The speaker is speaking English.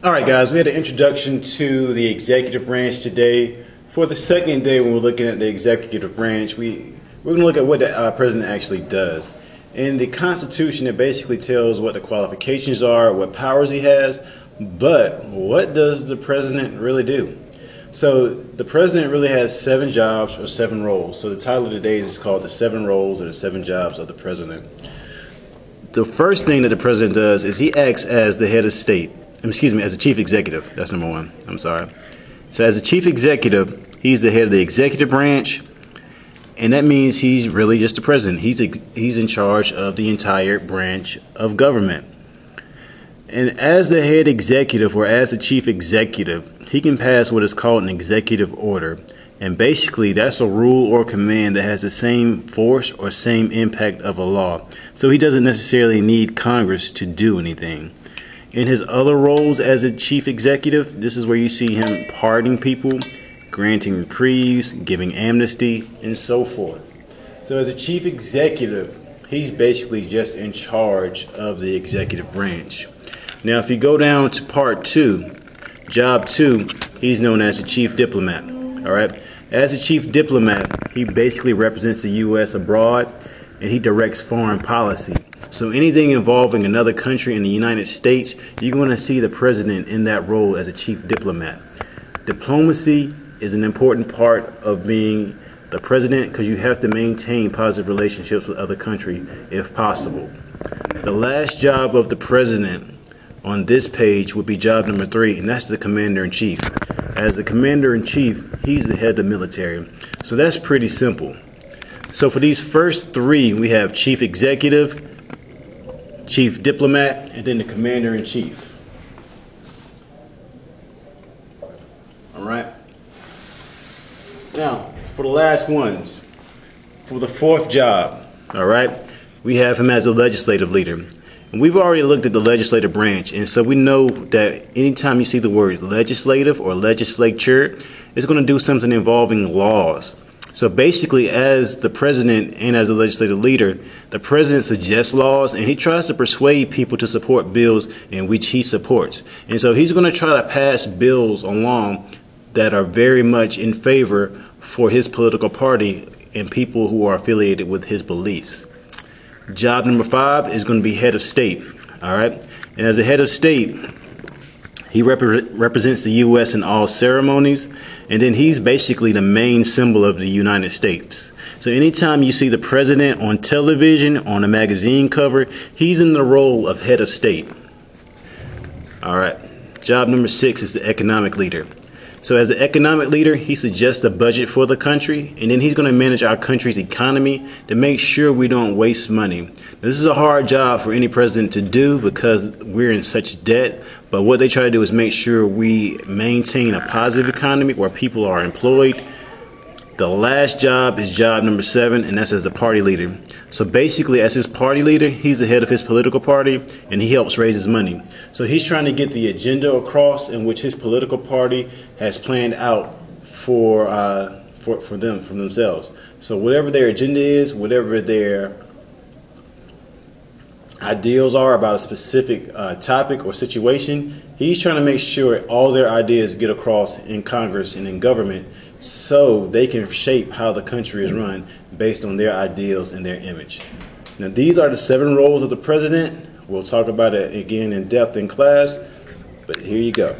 Alright guys, we had an introduction to the executive branch today. For the second day when we're looking at the executive branch, we're going to look at what the president actually does. In the Constitution, it basically tells what the qualifications are, what powers he has, but what does the president really do? So the president really has 7 jobs or 7 roles. So the title of today is called The 7 Roles or the 7 Jobs of the President. The first thing that the president does is he acts as the head of state. Excuse me, as the chief executive. That's number 1. I'm sorry. So as the chief executive, he's the head of the executive branch, and that means he's really just the president. He's in charge of the entire branch of government. And as the head executive or as the chief executive, he can pass what is called an executive order. And basically, that's a rule or command that has the same force or same impact of a law. So he doesn't necessarily need Congress to do anything. In his other roles as a chief executive, this is where you see him pardoning people, granting reprieves, giving amnesty, and so forth. So as a chief executive, he's basically just in charge of the executive branch. Now, if you go down to part 2, job 2, he's known as the chief diplomat. All right. As a chief diplomat, he basically represents the U.S. abroad, and he directs foreign policy. So anything involving another country in the United States, you're going to see the president in that role as a chief diplomat. Diplomacy is an important part of being the president because you have to maintain positive relationships with other countries if possible. The last job of the president on this page would be job number 3, and that's the commander-in-chief. As the commander-in-chief, he's the head of the military. So that's pretty simple. So for these first 3, we have chief executive, chief diplomat, and then the commander-in-chief. All right. Now, for the last ones, for the 4th job, all right, we have him as a legislative leader. And we've already looked at the legislative branch, and so we know that anytime you see the word legislative or legislature, it's going to do something involving laws. So basically, as the president and as a legislative leader, the president suggests laws and he tries to persuade people to support bills in which he supports. And so he's going to try to pass bills along that are very much in favor for his political party and people who are affiliated with his beliefs. Job number 5 is going to be head of state. All right. And as a head of state, he represents the U.S. in all ceremonies, and then he's basically the main symbol of the United States. So anytime you see the president on television, on a magazine cover, he's in the role of head of state. All right. Job number 6 is the economic leader. So as the economic leader, he suggests a budget for the country, and then he's going to manage our country's economy to make sure we don't waste money. Now, this is a hard job for any president to do because we're in such debt, but what they try to do is make sure we maintain a positive economy where people are employed. The last job is job number 7, and that's as the party leader. So basically, as his party leader, he's the head of his political party, and he helps raise his money. So he's trying to get the agenda across in which his political party has planned out for themselves. So whatever their agenda is, whatever their ideals are about a specific topic or situation, he's trying to make sure all their ideas get across in Congress and in government so they can shape how the country is run based on their ideals and their image. Now, these are the 7 roles of the president. We'll talk about it again in depth in class, but here you go.